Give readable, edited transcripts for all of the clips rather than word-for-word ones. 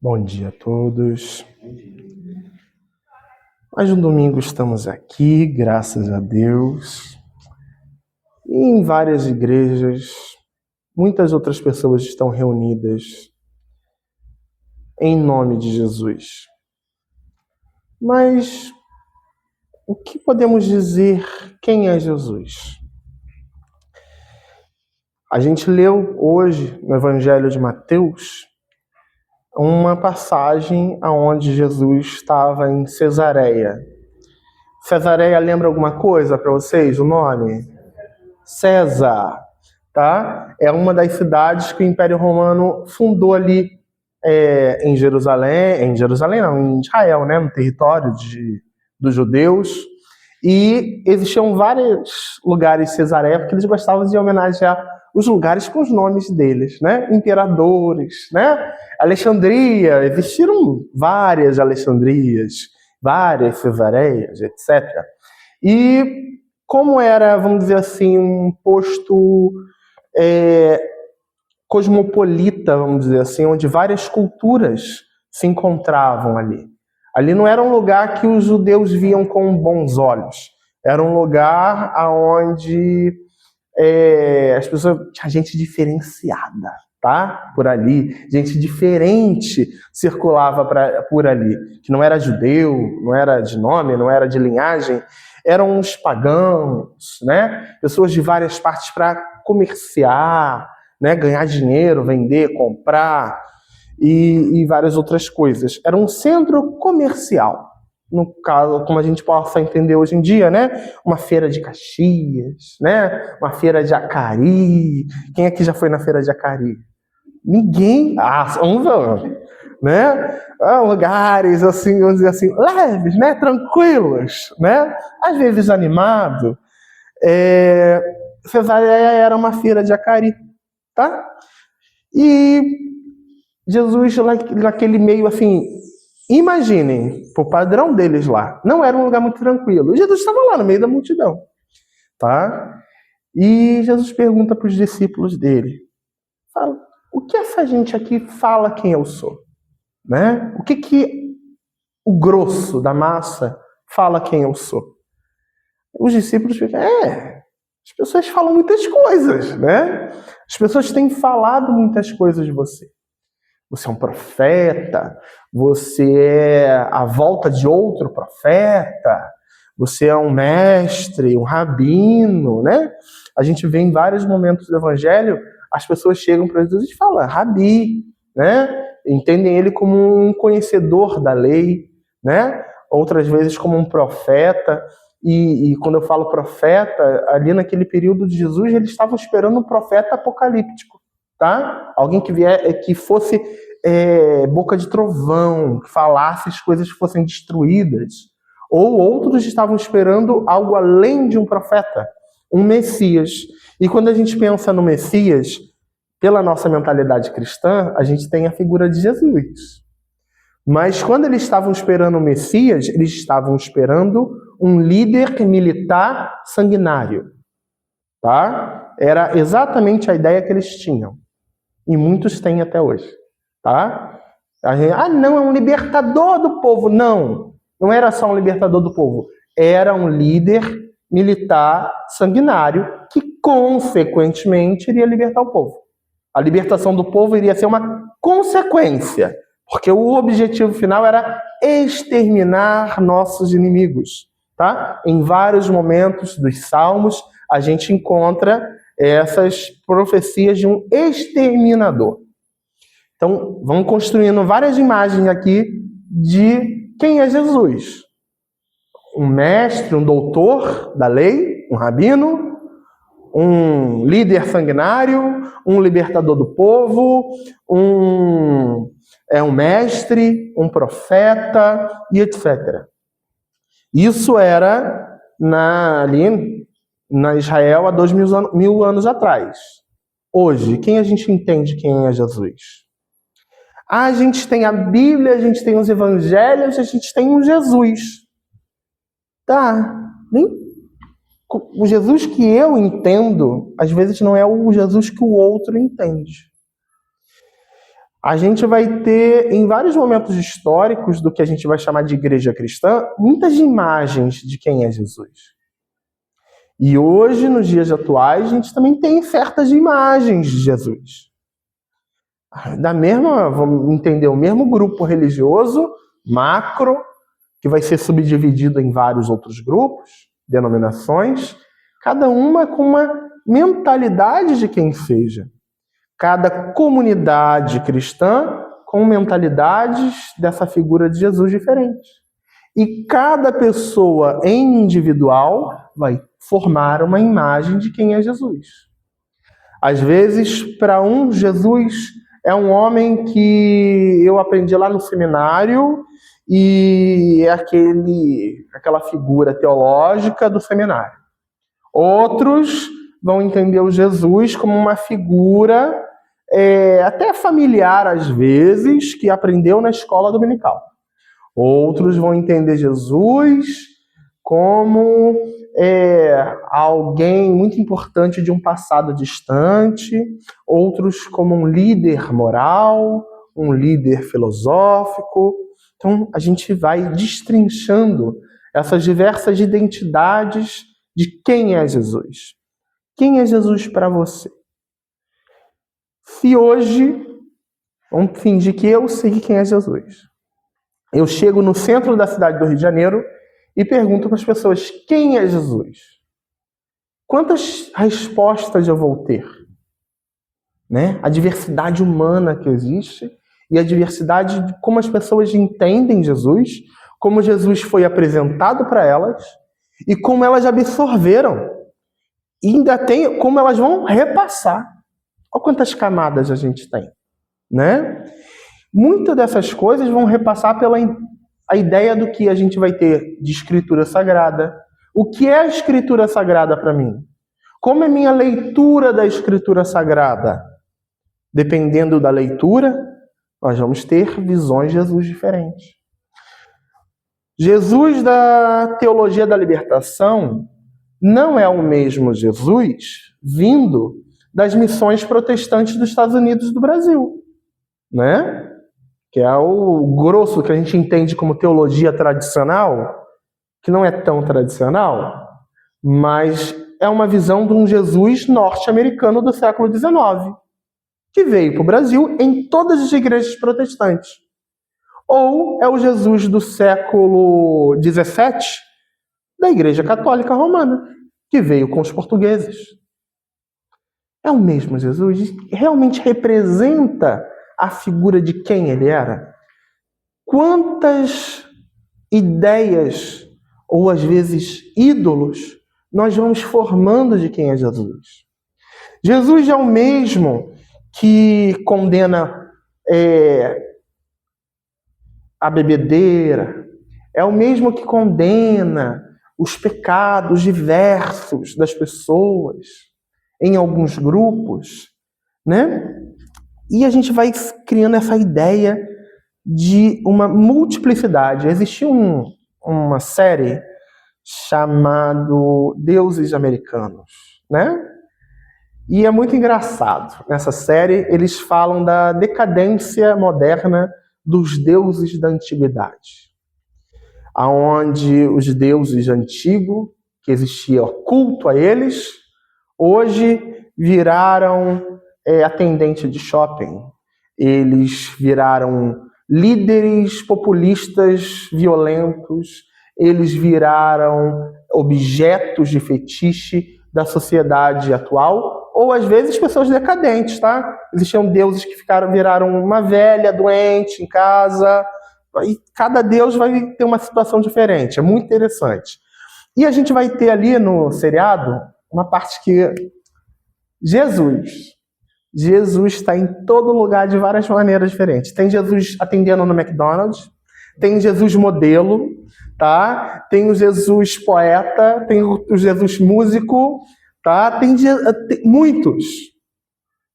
Bom dia a todos. Mais um domingo estamos aqui, graças a Deus. E em várias igrejas, muitas outras pessoas estão reunidas em nome de Jesus. Mas o que podemos dizer quem é Jesus? A gente leu hoje no Evangelho de Mateus uma passagem onde Jesus estava em Cesareia. Cesareia lembra alguma coisa para vocês, o nome? César, tá? É uma das cidades que o Império Romano fundou ali em Jerusalém não, em Israel, né? No território dos judeus. E existiam vários lugares Cesareia, porque eles gostavam de homenagear os lugares com os nomes deles, né? Imperadores, né? Alexandria, existiram várias Alexandrias, várias Cesareias, etc. E como era, vamos dizer assim, um posto cosmopolita, vamos dizer assim, onde várias culturas se encontravam ali. Ali não era um lugar que os judeus viam com bons olhos. Era um lugar onde as pessoas tinha gente diferenciada, tá? Por ali, gente diferente circulava por ali, que não era judeu, não era de nome, não era de linhagem, eram os pagãos, né? Pessoas de várias partes para comerciar, né? Ganhar dinheiro, vender, comprar e várias outras coisas. Era um centro comercial. No caso, como a gente possa entender hoje em dia, né? Uma feira de Caxias, né? Uma feira de Acari. Quem aqui já foi na feira de Acari? Ninguém. Vamos, né? Lugares assim, vamos dizer assim, leves, né? Tranquilos, né? Às vezes animado. Cesareia era uma feira de Acari, tá? E Jesus naquele meio assim, imaginem, o padrão deles lá, não era um lugar muito tranquilo. Jesus estava lá no meio da multidão, tá? E Jesus pergunta para os discípulos dele, fala, o que essa gente aqui fala quem eu sou? Né? O que o grosso da massa fala quem eu sou? Os discípulos ficam, as pessoas falam muitas coisas, né? As pessoas têm falado muitas coisas de você. Você é um profeta, você é a volta de outro profeta, você é um mestre, um rabino, né? A gente vê em vários momentos do Evangelho, as pessoas chegam para Jesus e falam, rabi, né? Entendem ele como um conhecedor da lei, né? Outras vezes como um profeta. E quando eu falo profeta, ali naquele período de Jesus, eles estavam esperando um profeta apocalíptico, tá? Alguém que fosse boca de trovão, que falasse as coisas fossem destruídas. Ou outros estavam esperando algo além de um profeta, um Messias. E quando a gente pensa no Messias, pela nossa mentalidade cristã, a gente tem a figura de Jesus. Mas quando eles estavam esperando o Messias, eles estavam esperando um líder militar sanguinário, tá? Era exatamente a ideia que eles tinham. E muitos têm até hoje, tá? Não, é um libertador do povo. Não era só um libertador do povo. Era um líder militar sanguinário que, consequentemente, iria libertar o povo. A libertação do povo iria ser uma consequência, porque o objetivo final era exterminar nossos inimigos, tá? Em vários momentos dos Salmos, a gente encontra essas profecias de um exterminador. Então, vamos construindo várias imagens aqui de quem é Jesus. Um mestre, um doutor da lei, um rabino, um líder sanguinário, um libertador do povo, um mestre, um profeta e etc. Isso era ali na Israel há 2000 anos atrás. Hoje, quem a gente entende quem é Jesus? A gente tem a Bíblia, a gente tem os evangelhos, a gente tem um Jesus. Tá? O Jesus que eu entendo, às vezes não é o Jesus que o outro entende. A gente vai ter, em vários momentos históricos do que a gente vai chamar de igreja cristã, muitas imagens de quem é Jesus. E hoje, nos dias atuais, a gente também tem certas imagens de Jesus. Vamos entender, o mesmo grupo religioso, macro, que vai ser subdividido em vários outros grupos, denominações, cada uma com uma mentalidade de quem seja. Cada comunidade cristã com mentalidades dessa figura de Jesus diferentes. E cada pessoa em individual vai formar uma imagem de quem é Jesus. Às vezes, para um, Jesus é um homem que eu aprendi lá no seminário e é aquela figura teológica do seminário. Outros vão entender o Jesus como uma figura até familiar, às vezes, que aprendeu na escola dominical. Outros vão entender Jesus como alguém muito importante de um passado distante, outros como um líder moral, um líder filosófico. Então, a gente vai destrinchando essas diversas identidades de quem é Jesus. Quem é Jesus para você? Se hoje, vamos fingir que eu sei quem é Jesus. Eu chego no centro da cidade do Rio de Janeiro e pergunto para as pessoas, quem é Jesus? Quantas respostas eu vou ter? Né? A diversidade humana que existe e a diversidade de como as pessoas entendem Jesus, como Jesus foi apresentado para elas e como elas absorveram. E ainda tem como elas vão repassar. Olha quantas camadas a gente tem, né? Muitas dessas coisas vão repassar pela a ideia do que a gente vai ter de escritura sagrada. O que é a escritura sagrada para mim? Como é minha leitura da escritura sagrada? Dependendo da leitura, nós vamos ter visões de Jesus diferentes. Jesus da teologia da libertação não é o mesmo Jesus vindo das missões protestantes dos Estados Unidos e do Brasil, né? Que é o grosso que a gente entende como teologia tradicional, que não é tão tradicional, mas é uma visão de um Jesus norte-americano do século XIX, que veio para o Brasil em todas as igrejas protestantes. Ou é o Jesus do século XVII, da Igreja Católica Romana, que veio com os portugueses. É o mesmo Jesus? Realmente representa a figura de quem ele era? Quantas ideias, ou às vezes ídolos, nós vamos formando de quem é Jesus? Jesus é o mesmo que condena a bebedeira, é o mesmo que condena os pecados diversos das pessoas em alguns grupos, né? E a gente vai criando essa ideia de uma multiplicidade. Existia uma série chamada Deuses Americanos, né? E é muito engraçado. Nessa série, eles falam da decadência moderna dos deuses da antiguidade. Onde os deuses antigos, que existia culto a eles, hoje viraram atendente de shopping. Eles viraram líderes populistas violentos, eles viraram objetos de fetiche da sociedade atual, ou às vezes pessoas decadentes, tá? Existiam deuses que viraram uma velha doente em casa, e cada deus vai ter uma situação diferente, é muito interessante. E a gente vai ter ali no seriado uma parte que Jesus está em todo lugar de várias maneiras diferentes. Tem Jesus atendendo no McDonald's, tem Jesus modelo, tá? Tem o Jesus poeta, tem o Jesus músico, tá? Tem muitos.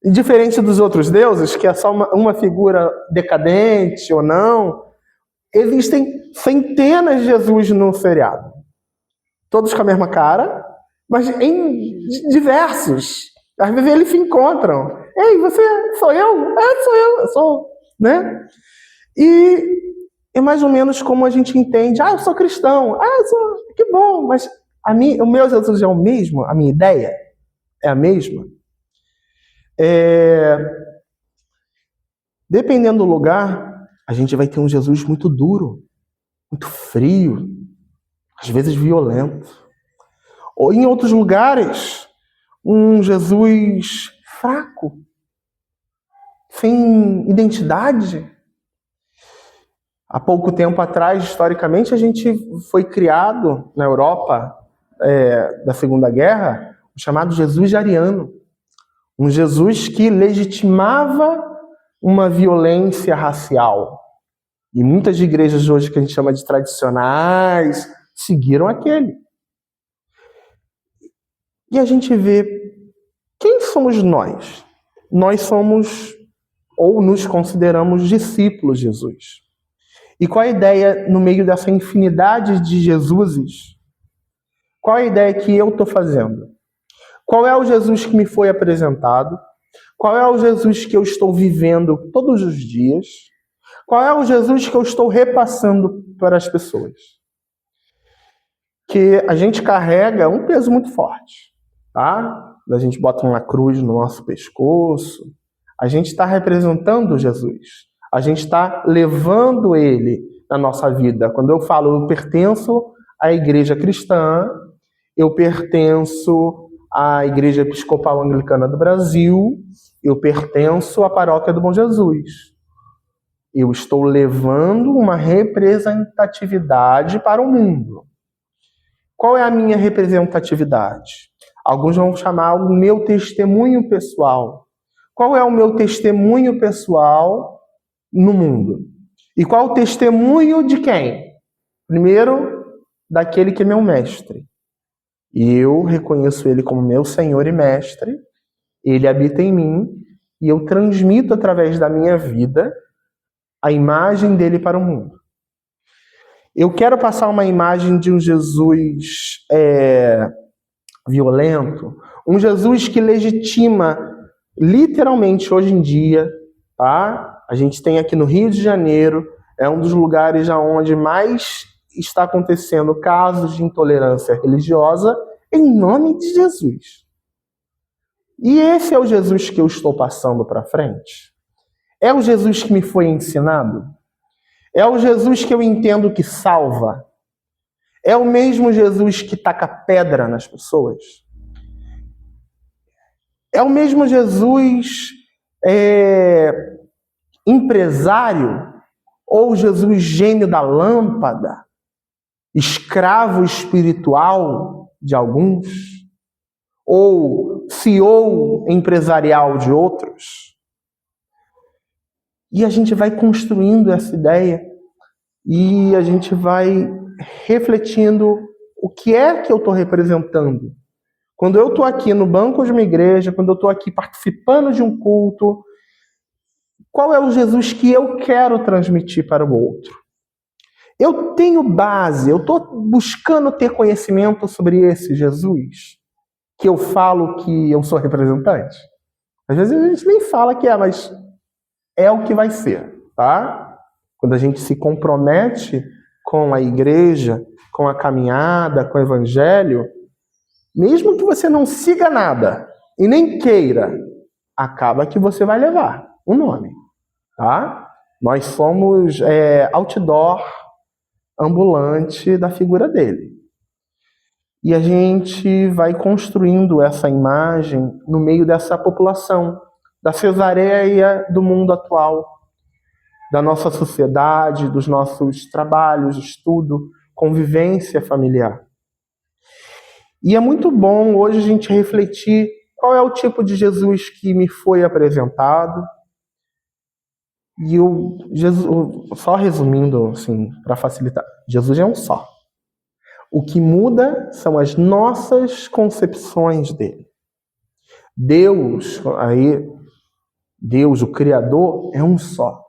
Diferente dos outros deuses, que é só uma figura decadente ou não, existem centenas de Jesus no seriado. Todos com a mesma cara, mas em diversos. Às vezes eles se encontram. Ei, você sou eu? Sou eu. né? E é mais ou menos como a gente entende, eu sou cristão, que bom, mas o meu Jesus é o mesmo? A minha ideia é a mesma? Dependendo do lugar, a gente vai ter um Jesus muito duro, muito frio, às vezes violento. Ou em outros lugares, um Jesus fraco, sem identidade. Há pouco tempo atrás, historicamente, a gente foi criado na Europa da Segunda Guerra, o chamado Jesus ariano. Um Jesus que legitimava uma violência racial. E muitas igrejas hoje que a gente chama de tradicionais seguiram aquele. E a gente vê quem somos nós? Nós somos ou nos consideramos discípulos de Jesus. E qual a ideia no meio dessa infinidade de Jesuses? Qual a ideia que eu estou fazendo? Qual é o Jesus que me foi apresentado? Qual é o Jesus que eu estou vivendo todos os dias? Qual é o Jesus que eu estou repassando para as pessoas? Que a gente carrega um peso muito forte, tá? A gente bota uma cruz no nosso pescoço, a gente está representando Jesus. A gente está levando ele na nossa vida. Quando eu falo, eu pertenço à igreja cristã, eu pertenço à Igreja Episcopal Anglicana do Brasil, eu pertenço à Paróquia do Bom Jesus. Eu estou levando uma representatividade para o mundo. Qual é a minha representatividade? Alguns vão chamar o meu testemunho pessoal. Qual é o meu testemunho pessoal no mundo? E qual o testemunho de quem? Primeiro, daquele que é meu mestre. E eu reconheço ele como meu Senhor e Mestre, ele habita em mim, e eu transmito através da minha vida a imagem dele para o mundo. Eu quero passar uma imagem de um Jesus violento, um Jesus que legitima, literalmente hoje em dia, tá? A gente tem aqui no Rio de Janeiro, é um dos lugares onde mais está acontecendo casos de intolerância religiosa em nome de Jesus. E esse é o Jesus que eu estou passando para frente? É o Jesus que me foi ensinado? É o Jesus que eu entendo que salva? É o mesmo Jesus que taca pedra nas pessoas? É o mesmo Jesus empresário? Ou Jesus gênio da lâmpada? Escravo espiritual de alguns? Ou CEO empresarial de outros? E a gente vai construindo essa ideia e a gente vai refletindo o que é que eu estou representando. Quando eu estou aqui no banco de uma igreja, quando eu estou aqui participando de um culto, qual é o Jesus que eu quero transmitir para o outro? Eu tenho base, eu estou buscando ter conhecimento sobre esse Jesus que eu falo que eu sou representante. Às vezes a gente nem fala que é, mas é o que vai ser, tá? Quando a gente se compromete com a igreja, com a caminhada, com o evangelho, mesmo que você não siga nada e nem queira, acaba que você vai levar o nome, tá? Nós somos outdoor ambulante da figura dele. E a gente vai construindo essa imagem no meio dessa população, da Cesareia do mundo atual, da nossa sociedade, dos nossos trabalhos, estudo, convivência familiar. E é muito bom hoje a gente refletir qual é o tipo de Jesus que me foi apresentado. E só resumindo, assim, para facilitar, Jesus é um só. O que muda são as nossas concepções dele. Deus, o Criador, é um só.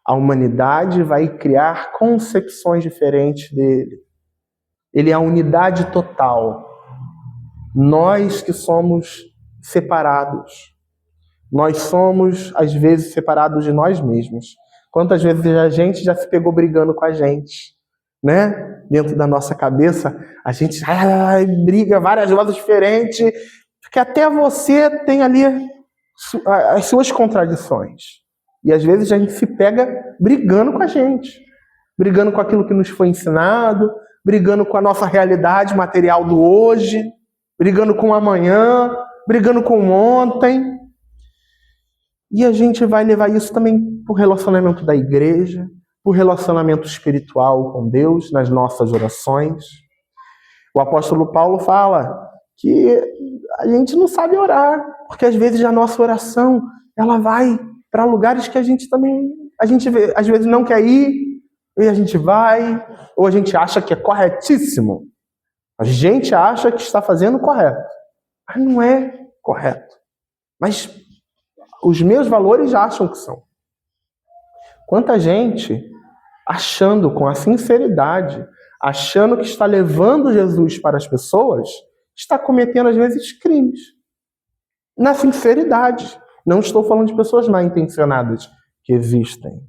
A humanidade vai criar concepções diferentes dele. Ele é a unidade total. Nós que somos separados. Nós somos, às vezes, separados de nós mesmos. Quantas vezes a gente já se pegou brigando com a gente, né? Dentro da nossa cabeça, a gente briga várias vozes diferentes, porque até você tem ali as suas contradições. E às vezes a gente se pega brigando com a gente, brigando com aquilo que nos foi ensinado, brigando com a nossa realidade material do hoje, brigando com o amanhã, brigando com o ontem. E a gente vai levar isso também para o relacionamento da igreja, para o relacionamento espiritual com Deus, nas nossas orações. O apóstolo Paulo fala que a gente não sabe orar, porque às vezes a nossa oração ela vai para lugares que a gente às vezes não quer ir, e a gente vai, ou a gente acha que é corretíssimo. A gente acha que está fazendo o correto, mas não é correto. Mas os meus valores acham que são. Quanta gente achando com a sinceridade, achando que está levando Jesus para as pessoas, está cometendo às vezes crimes. Na sinceridade. Não estou falando de pessoas mal intencionadas que existem,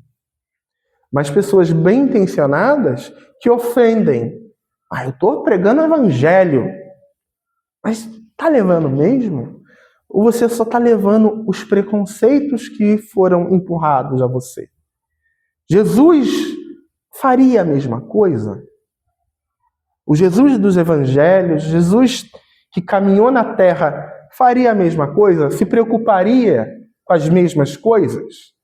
mas pessoas bem intencionadas que ofendem. Eu estou pregando o evangelho, mas está levando mesmo? Ou você só está levando os preconceitos que foram empurrados a você? Jesus faria a mesma coisa? O Jesus dos evangelhos, Jesus que caminhou na terra, faria a mesma coisa? Se preocuparia com as mesmas coisas?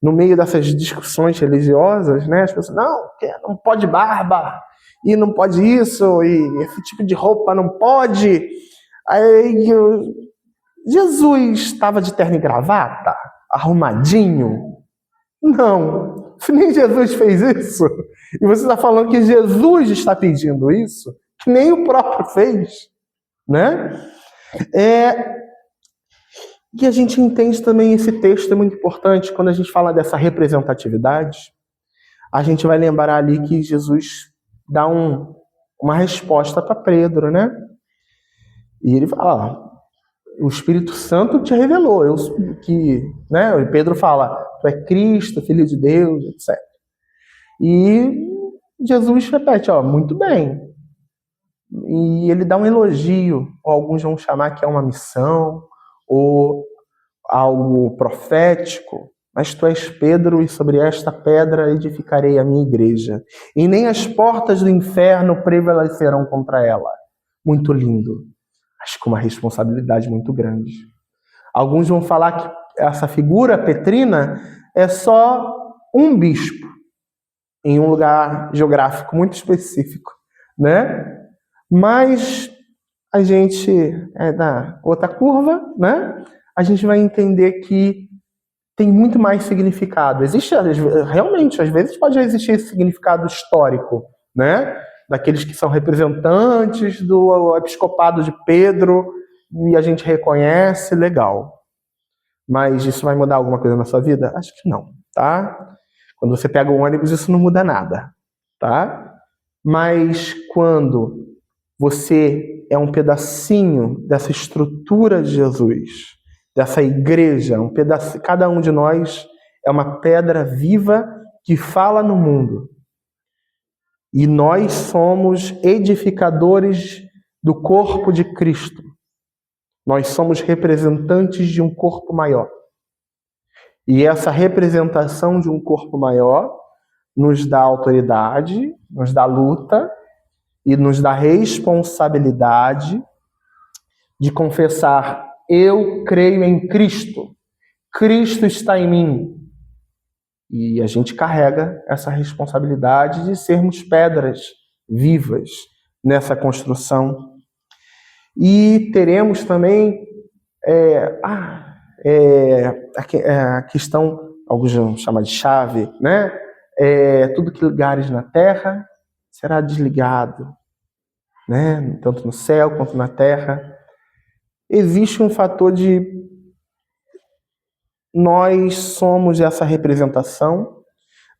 No meio dessas discussões religiosas, né? As pessoas, não pode barba, e não pode isso, e esse tipo de roupa não pode. Aí Jesus estava de terno e gravata, arrumadinho? Não, nem Jesus fez isso. E você está falando que Jesus está pedindo isso, que nem o próprio fez, né? E a gente entende também esse texto, é muito importante, quando a gente fala dessa representatividade, a gente vai lembrar ali que Jesus dá uma resposta para Pedro, né? E ele fala, o Espírito Santo te revelou, né? E Pedro fala, tu é Cristo, Filho de Deus, etc. E Jesus repete, muito bem. E ele dá um elogio, ou alguns vão chamar que é uma missão, ou algo profético, mas tu és Pedro, e sobre esta pedra edificarei a minha igreja, e nem as portas do inferno prevalecerão contra ela. Muito lindo, mas com uma responsabilidade muito grande. Alguns vão falar que essa figura petrina é só um bispo, em um lugar geográfico muito específico, né? Mas a gente é da outra curva, né? A gente vai entender que tem muito mais significado. Existe, realmente, às vezes pode existir esse significado histórico, né? Daqueles que são representantes do episcopado de Pedro, e a gente reconhece, legal. Mas isso vai mudar alguma coisa na sua vida? Acho que não, tá? Quando você pega o ônibus, isso não muda nada, tá? Mas quando você é um pedacinho dessa estrutura de Jesus, dessa igreja, um pedaço, cada um de nós é uma pedra viva que fala no mundo. E nós somos edificadores do corpo de Cristo. Nós somos representantes de um corpo maior. E essa representação de um corpo maior nos dá autoridade, nos dá luta e nos dá responsabilidade de confessar: eu creio em Cristo, Cristo está em mim. E a gente carrega essa responsabilidade de sermos pedras vivas nessa construção. E teremos também a questão, alguns vão chamar de chave, né? Tudo que ligares na terra será desligado, né? Tanto no céu quanto na terra. Existe um fator de nós somos essa representação,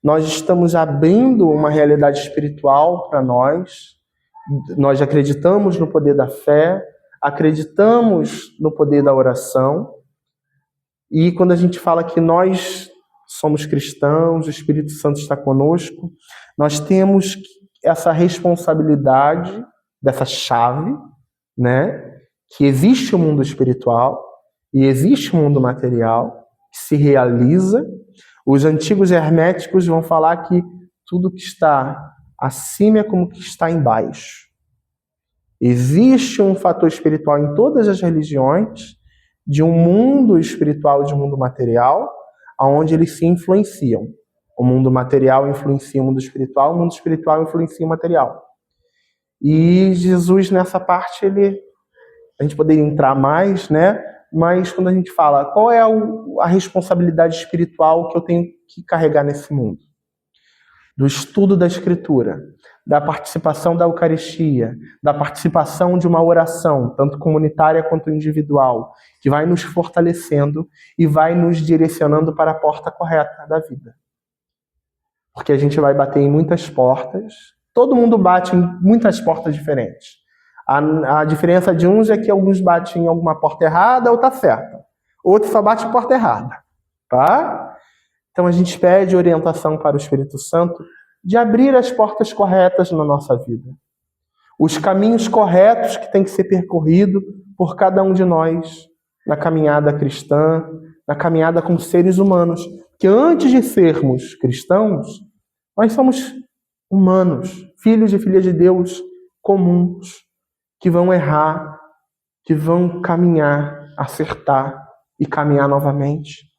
nós estamos abrindo uma realidade espiritual para nós acreditamos no poder da fé, acreditamos no poder da oração, E quando a gente fala que nós somos cristãos, o Espírito Santo está conosco, nós temos essa responsabilidade dessa chave, né? Que existe o mundo espiritual e existe o mundo material que se realiza. Os antigos herméticos vão falar que tudo que está acima é como que está embaixo. Existe um fator espiritual em todas as religiões, de um mundo espiritual e de um mundo material, onde eles se influenciam. O mundo material influencia o mundo mundo espiritual influencia o material. E Jesus, nessa parte, a gente poderia entrar mais, né? Mas quando a gente fala, qual é a responsabilidade espiritual que eu tenho que carregar nesse mundo? Do estudo da Escritura, da participação da Eucaristia, da participação de uma oração, tanto comunitária quanto individual, que vai nos fortalecendo e vai nos direcionando para a porta correta da vida. Porque a gente vai bater em muitas portas, todo mundo bate em muitas portas diferentes. A diferença de uns é que alguns batem em alguma porta errada ou tá certa. Outros só batem em porta errada, tá? Então a gente pede orientação para o Espírito Santo de abrir as portas corretas na nossa vida. Os caminhos corretos que tem que ser percorrido por cada um de nós na caminhada cristã, na caminhada com seres humanos. Que antes de sermos cristãos, nós somos humanos, filhos e filhas de Deus comuns, que vão errar, que vão caminhar, acertar e caminhar novamente.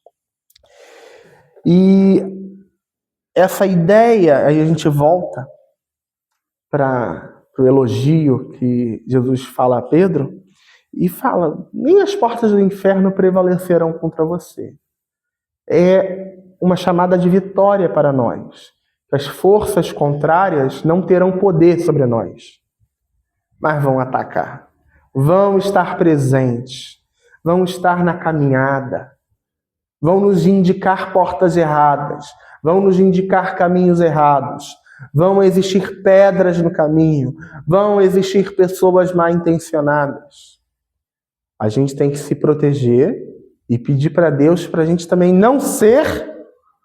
E essa ideia, aí a gente volta para o elogio que Jesus fala a Pedro, e fala, nem as portas do inferno prevalecerão contra você. É uma chamada de vitória para nós. As forças contrárias não terão poder sobre nós, mas vão atacar, vão estar presentes, vão estar na caminhada, vão nos indicar portas erradas, vão nos indicar caminhos errados, vão existir pedras no caminho, vão existir pessoas mal intencionadas. A gente tem que se proteger e pedir para Deus para a gente também não ser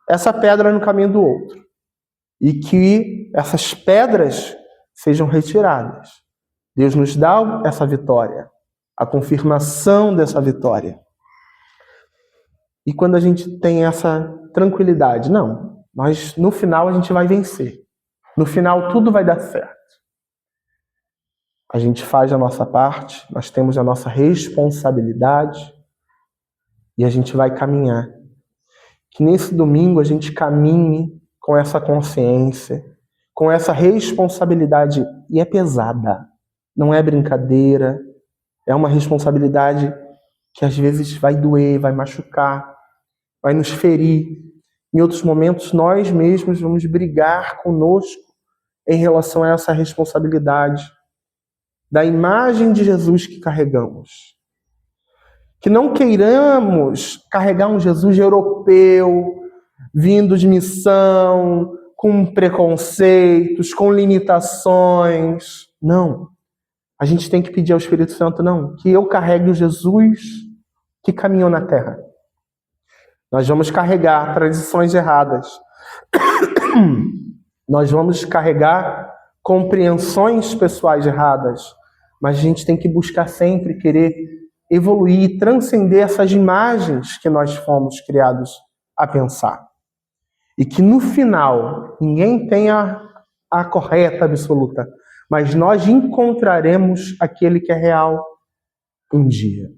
essa pedra no caminho do outro. E que essas pedras sejam retiradas. Deus nos dá essa vitória, a confirmação dessa vitória. E quando a gente tem essa tranquilidade, não, no final a gente vai vencer. No final tudo vai dar certo. A gente faz a nossa parte, nós temos a nossa responsabilidade e a gente vai caminhar. Que nesse domingo a gente caminhe com essa consciência, com essa responsabilidade, e é pesada, não é brincadeira, é uma responsabilidade que às vezes vai doer, vai machucar, vai nos ferir. Em outros momentos, nós mesmos vamos brigar conosco em relação a essa responsabilidade da imagem de Jesus que carregamos. Que não queiramos carregar um Jesus europeu, vindo de missão, com preconceitos, com limitações. Não. A gente tem que pedir ao Espírito Santo, não, que eu carregue o Jesus que caminhou na terra. Nós vamos carregar tradições erradas. Nós vamos carregar compreensões pessoais erradas. Mas a gente tem que buscar sempre querer evoluir, transcender essas imagens que nós fomos criados a pensar. E que no final, ninguém tenha a correta absoluta, mas nós encontraremos aquele que é real um dia.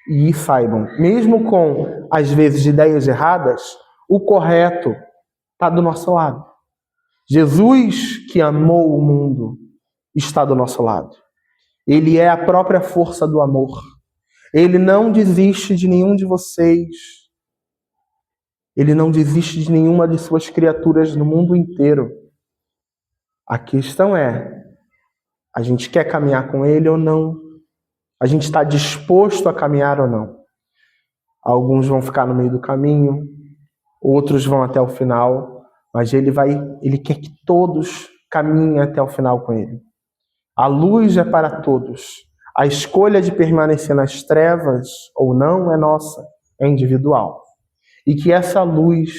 E saibam, mesmo com, às vezes, ideias erradas, o correto está do nosso lado. Jesus, que amou o mundo, está do nosso lado. Ele é a própria força do amor. Ele não desiste de nenhum de vocês. Ele não desiste de nenhuma de suas criaturas no mundo inteiro. A questão é, a gente quer caminhar com ele ou não? A gente está disposto a caminhar ou não? Alguns vão ficar no meio do caminho, outros vão até o final, mas ele quer que todos caminhem até o final com ele. A luz é para todos. A escolha de permanecer nas trevas ou não é nossa, é individual. E que essa luz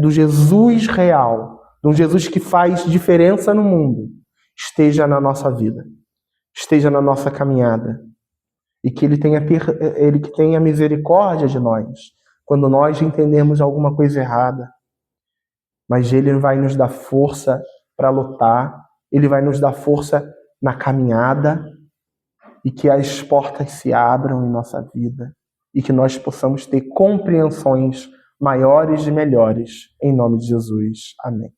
do Jesus real, de um Jesus que faz diferença no mundo, esteja na nossa vida, esteja na nossa caminhada. E que Ele que tenha misericórdia de nós, quando nós entendemos alguma coisa errada. Mas Ele vai nos dar força para lutar, Ele vai nos dar força na caminhada, e que as portas se abram em nossa vida, e que nós possamos ter compreensões maiores e melhores, em nome de Jesus. Amém.